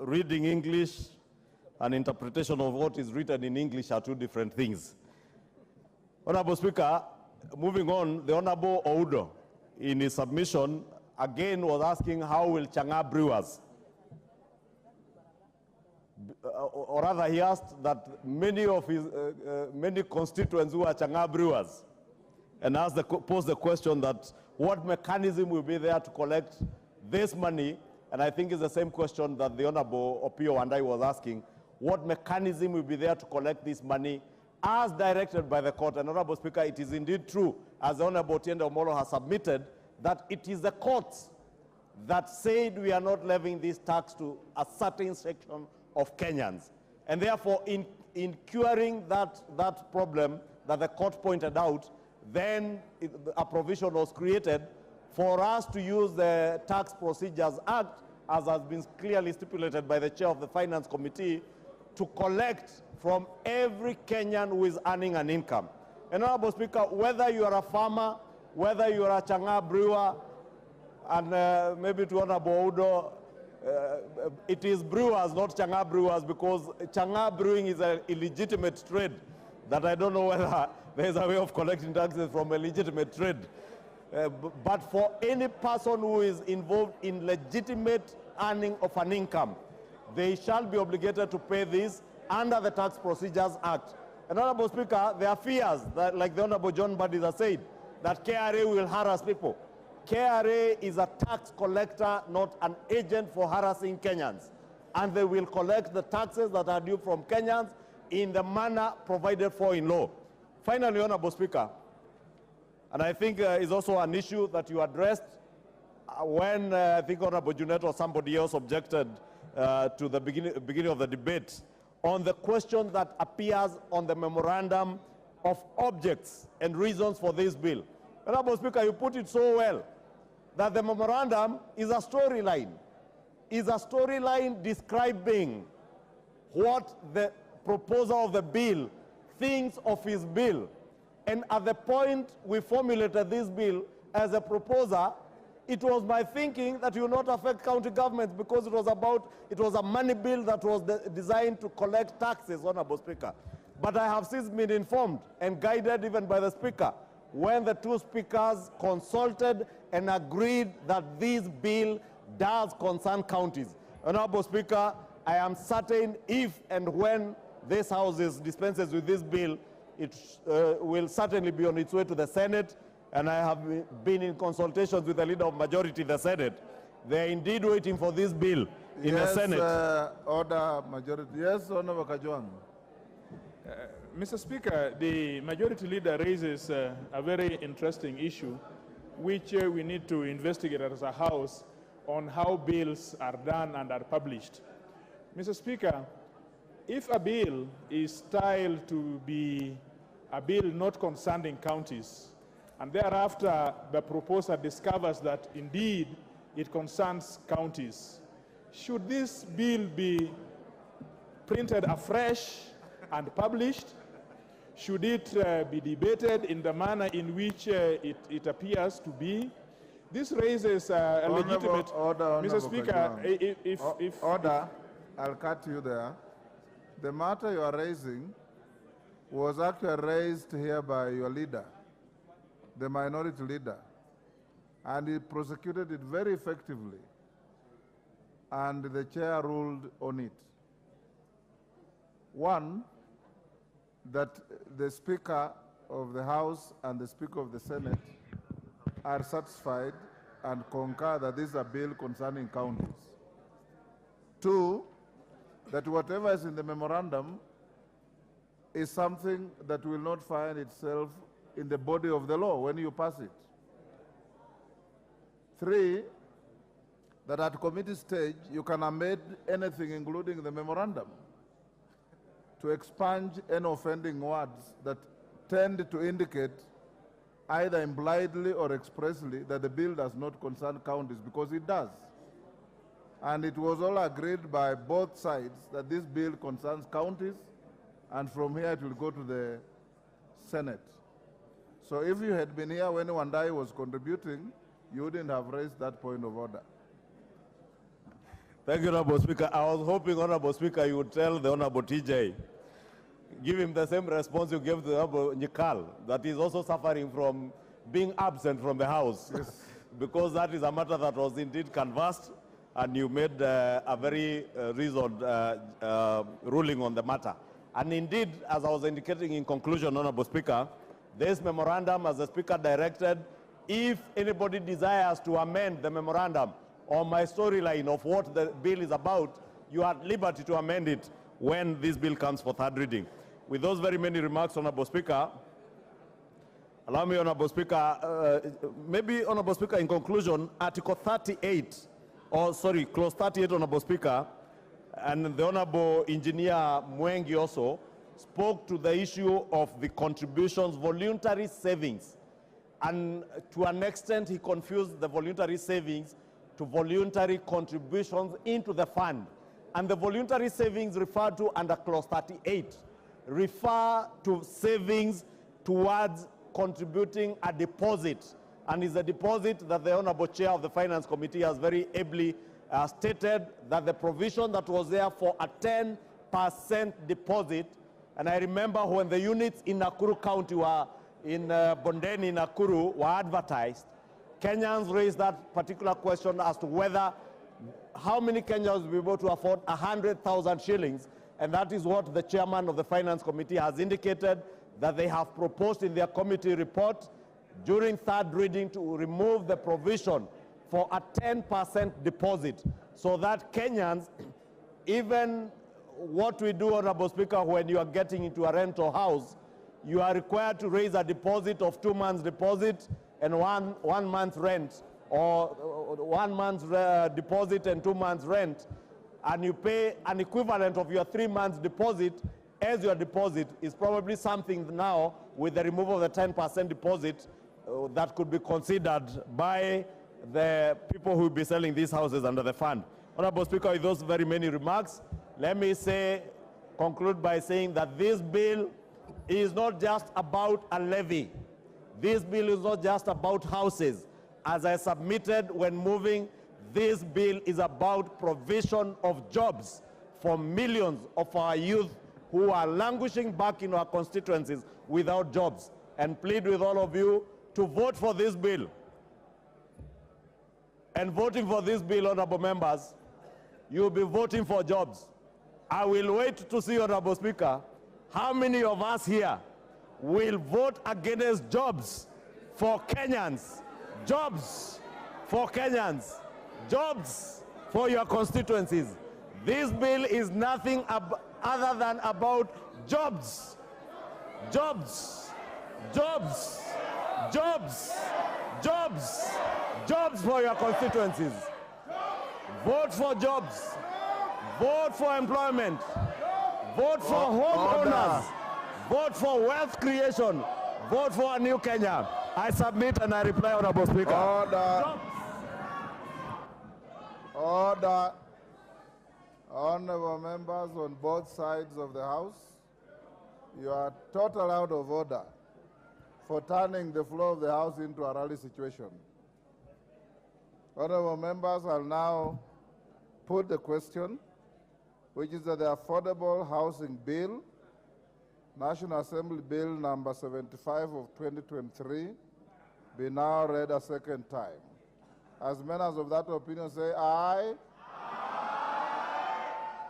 reading English and interpretation of what is written in English are two different things. Honorable Speaker, moving on, the Honorable Oudo, in his submission, again was asking how will Chang'an brewers, or rather he asked that many of his, many constituents who are Chang'an brewers, and posed the question that what mechanism will be there to collect this money, and I think it's the same question that the Honorable Opio and I was asking, what mechanism will be there to collect this money as directed by the court. And Honorable Speaker, it is indeed true, as the Honorable Otiende Omolo has submitted, that it is the courts that said we are not levying this tax to a certain section of Kenyans. And therefore, in curing that problem that the court pointed out, then a provision was created for us to use the Tax Procedures Act, as has been clearly stipulated by the chair of the Finance Committee, to collect from every Kenyan who is earning an income. And Honorable Speaker, whether you are a farmer, whether you are a Chang'an brewer, and maybe to Honorable Oudo, it is brewers, not Chang'an brewers, because Chang'an brewing is an illegitimate trade that I don't know whether there is a way of collecting taxes from a legitimate trade. But for any person who is involved in legitimate earning of an income, they shall be obligated to pay this under the Tax Procedures Act. And Honorable Speaker, there are fears that, like the Honorable John Badis has said, that KRA will harass people. KRA is a tax collector, not an agent for harassing Kenyans. And they will collect the taxes that are due from Kenyans in the manner provided for in law. Finally, Honorable Speaker, and I think is also an issue that you addressed when I think Honorable Junet or somebody else objected to the beginning of the debate on the question that appears on the memorandum of objects and reasons for this bill. Honorable Speaker, you put it so well that the memorandum is a storyline describing what the proposer of the bill thinks of his bill. And at the point we formulated this bill as a proposer, it was my thinking that it will not affect county governments because it was a money bill that was designed to collect taxes, Honorable Speaker. But I have since been informed and guided even by the Speaker when the two speakers consulted and agreed that this bill does concern counties. Honorable Speaker, I am certain if and when this House dispenses with this bill, it will certainly be on its way to the Senate, and I have been in consultations with the leader of majority in the Senate. They are indeed waiting for this bill in the Senate. Order majority. Yes, Honorable Kajwang. Mr. Speaker, the majority leader raises a very interesting issue, which we need to investigate as a House on how bills are done and are published. Mr. Speaker, if a bill is styled to be a bill not concerning counties, and thereafter the proposer discovers that indeed it concerns counties, should this bill be printed afresh and published? Should it be debated in the manner in which it appears to be? This raises a legitimate... Mr. Speaker, Order, I'll cut you there. The matter you are raising was actually raised here by your leader, the minority leader, and he prosecuted it very effectively, and the chair ruled on it. One, that the Speaker of the House and the Speaker of the Senate are satisfied and concur that this is a bill concerning counties. Two, that whatever is in the memorandum is something that will not find itself in the body of the law when you pass it. Three, that at committee stage you can amend anything, including the memorandum, to expunge any offending words that tend to indicate either impliedly or expressly that the bill does not concern counties, because it does. And it was all agreed by both sides that this bill concerns counties, and from here it will go to the Senate. So if you had been here when Wandai was contributing, you wouldn't have raised that point of order. Thank you, Honorable Speaker. I was hoping, Honorable Speaker, you would tell the Honorable TJ, give him the same response you gave to the Honorable Nyikal, that he's also suffering from being absent from the House. Yes. Because that is a matter that was indeed canvassed, and you made a very reasoned ruling on the matter. And indeed, as I was indicating in conclusion, Honorable Speaker, this memorandum, as the Speaker directed, if anybody desires to amend the memorandum or my storyline of what the bill is about, you are at liberty to amend it when this bill comes for third reading. With those very many remarks, Honorable Speaker, allow me, Honorable Speaker, maybe, Honorable Speaker, in conclusion, Article 38, or sorry, Clause 38, Honorable Speaker, and the Honorable Engineer Mwengi also spoke to the issue of the contributions, voluntary savings. And to an extent, he confused the voluntary savings to voluntary contributions into the fund. And the voluntary savings referred to under Clause 38 refer to savings towards contributing a deposit. And is a deposit that the Honorable Chair of the Finance Committee has very ably stated that the provision that was there for a 10% deposit, and I remember when the units in Nakuru County were in Bondeni, Nakuru, were advertised, Kenyans raised that particular question as to whether, how many Kenyans will be able to afford 100,000 shillings, and that is what the chairman of the Finance Committee has indicated that they have proposed in their committee report during third reading to remove the provision for a 10% deposit, so that Kenyans, even what we do, Honorable Speaker, when you are getting into a rental house, you are required to raise a deposit of 2 months deposit and one month rent, or 1 month's deposit and 2 months rent, and you pay an equivalent of your 3 months deposit as your deposit. Is probably something now with the removal of the 10% deposit that could be considered by the people who will be selling these houses under the fund. Honorable Speaker, with those very many remarks, let me conclude by saying that this bill is not just about a levy. This bill is not just about houses. As I submitted when moving, this bill is about provision of jobs for millions of our youth who are languishing back in our constituencies without jobs, and plead with all of you to vote for this bill. And voting for this bill, honorable members, you'll be voting for jobs. I will wait to see, Honorable Speaker, how many of us here will vote against jobs for Kenyans, jobs for Kenyans, jobs for your constituencies. This bill is nothing other than about jobs, jobs, jobs, jobs, jobs, jobs for your constituencies. Vote for jobs. Vote for employment. Vote for homeowners. Vote for wealth creation. Vote for a new Kenya. I submit and I reply, Honorable Speaker. Order. Order. Honorable members on both sides of the House, you are totally out of order for turning the floor of the House into a rally situation. Honorable members, I'll now put the question, which is that the Affordable Housing Bill, National Assembly Bill number 75 of 2023, be now read a second time. As members of that opinion say aye.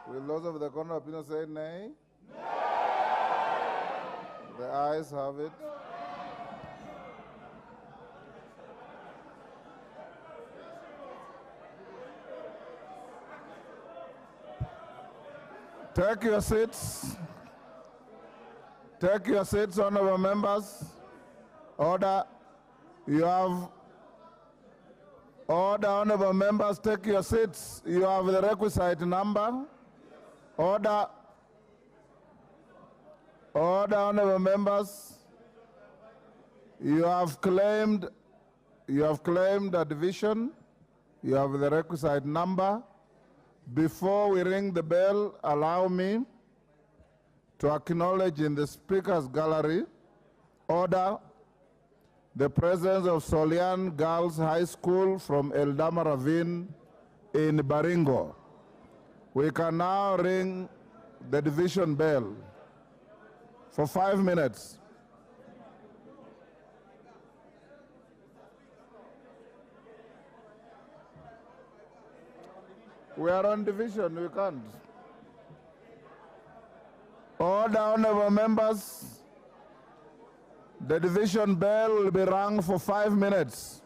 Will those of the contrary opinion say nay? Nay. The ayes have it. Take your seats. Take your seats, honorable members. Order. You have order, honorable members. Take your seats. You have the requisite number. Order. Order, honorable members. You have claimed a division. You have the requisite number. Before we ring the bell, allow me to acknowledge in the Speaker's gallery, order, the presence of Solian Girls High School from Eldama Ravine in Baringo. We can now ring the division bell for 5 minutes. We are on division, we can't. All honorable members, the division bell will be rung for 5 minutes.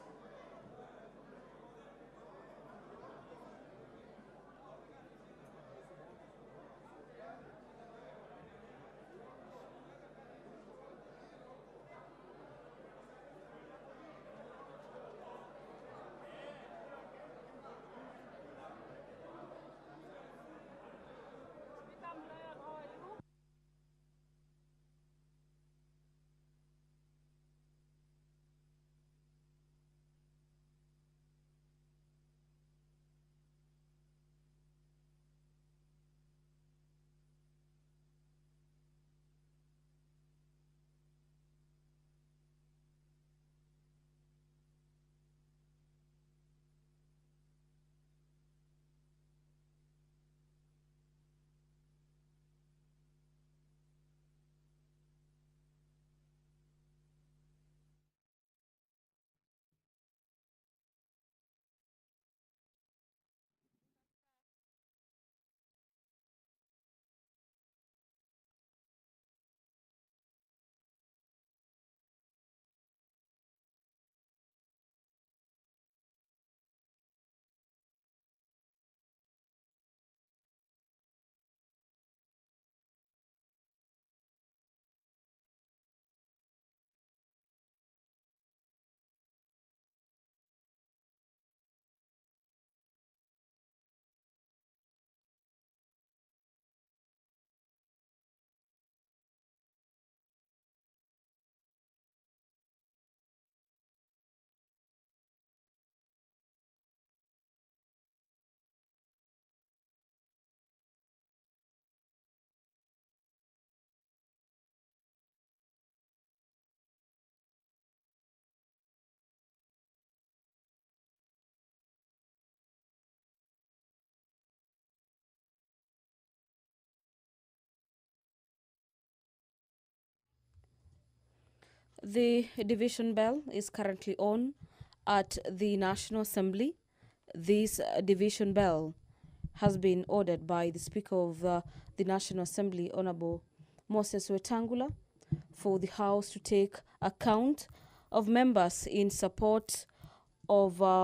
The division bell is currently on at the National Assembly. This division bell has been ordered by the Speaker of the National Assembly, Honorable Moses Wetangula, for the House to take account of members in support of